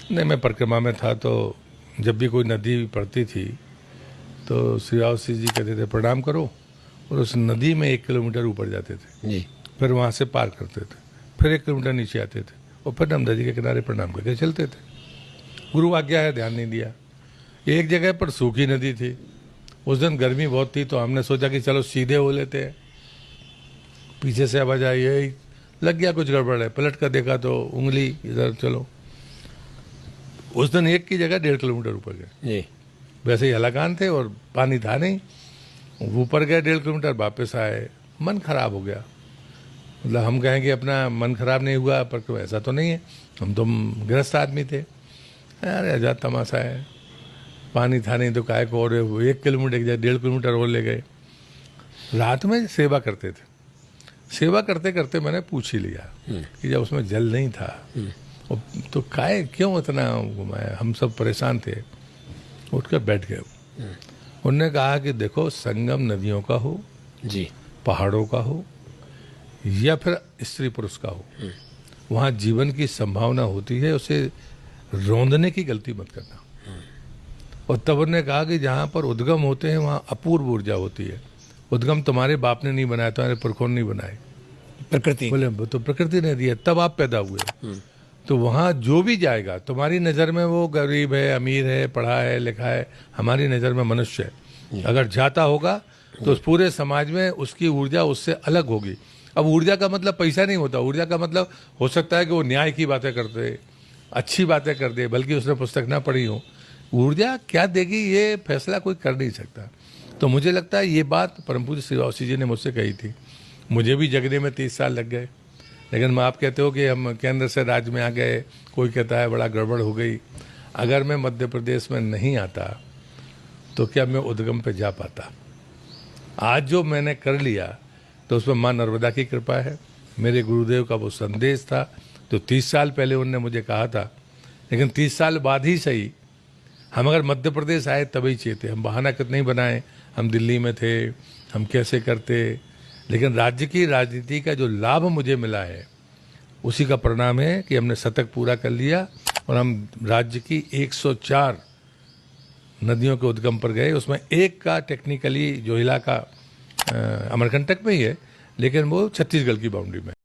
नहीं, मैं परिक्रमा में था तो जब भी कोई नदी पड़ती थी तो श्री रावसी जी कहते थे प्रणाम करो, और उस नदी में 1 किलोमीटर ऊपर जाते थे जी। फिर वहाँ से पार करते थे, फिर 1 किलोमीटर नीचे आते थे और फिर हम नदी के किनारे प्रणाम करके चलते थे। गुरु आज्ञा है, ध्यान नहीं दिया। एक जगह पर सूखी नदी थी, उस दिन गर्मी बहुत थी तो हमने सोचा कि चलो सीधे हो लेते हैं। पीछे से आवाज आई, यही लग गया कुछ गड़बड़ है, पलट कर देखा तो उंगली इधर, चलो। उस दिन 1 की जगह 1.5 किलोमीटर ऊपर गए जी। वैसे ही हलाकान थे और पानी था नहीं, ऊपर गए 1.5 किलोमीटर, वापस आए, मन खराब हो गया। मतलब हम कहें कि अपना मन खराब नहीं हुआ, पर ऐसा तो नहीं है, हम तो गृहस्थ आदमी थे। अरे आजाद तमाशा है, पानी था नहीं तो काय को, और 1 किलोमीटर की जगह 1.5 किलोमीटर और ले गए। रात में सेवा करते थे, सेवा करते करते मैंने पूछ ही लिया कि जब उसमें जल नहीं था तो काय क्यों इतना घुमाया, हम सब परेशान थे। उठकर बैठ गए। उन्होंने कहा कि देखो, संगम नदियों का हो जी, पहाड़ों का हो या फिर स्त्री पुरुष का हो, वहाँ जीवन की संभावना होती है, उसे रौंदने की गलती मत करना। और तब उन्होंने कहा कि जहाँ पर उद्गम होते हैं वहाँ अपूर्व ऊर्जा होती है। उद्गम तुम्हारे बाप ने नहीं बनाया, तुम्हारे पुरखों ने नहीं बनाए, प्रकृति। बोले तो प्रकृति ने दिया, तब आप पैदा हुए। तो वहाँ जो भी जाएगा, तुम्हारी नज़र में वो गरीब है, अमीर है, पढ़ा है, लिखा है, हमारी नज़र में मनुष्य है। अगर जाता होगा तो उस पूरे समाज में उसकी ऊर्जा उससे अलग होगी। अब ऊर्जा का मतलब पैसा नहीं होता, ऊर्जा का मतलब हो सकता है कि वो न्याय की बातें करते, अच्छी बातें कर दे, बल्कि उसने पुस्तक ना पढ़ी हो। ऊर्जा क्या देगी ये फैसला कोई कर नहीं सकता। तो मुझे लगता है ये बात परम पूज्य श्री रावसी जी ने मुझसे कही थी। मुझे भी जगने में 30 साल लग गए, लेकिन आप कहते हो कि हम केंद्र से राज्य में आ गए, कोई कहता है बड़ा गड़बड़ हो गई। अगर मैं मध्य प्रदेश में नहीं आता तो क्या मैं उद्गम पे जा पाता? आज जो मैंने कर लिया तो उसमें माँ नर्मदा की कृपा है, मेरे गुरुदेव का वो संदेश था तो 30 साल पहले उन्होंने मुझे कहा था। लेकिन 30 साल बाद ही सही, हम अगर मध्य प्रदेश आए तभी चेते। हम बहाना कितना ही बनाए, हम दिल्ली में थे, हम कैसे करते, लेकिन राज्य की राजनीति का जो लाभ मुझे मिला है उसी का परिणाम है कि हमने शतक पूरा कर लिया और हम राज्य की 104 नदियों के उद्गम पर गए। उसमें एक का टेक्निकली जो इलाका अमरकंटक में ही है, लेकिन वो छत्तीसगढ़ की बाउंड्री में।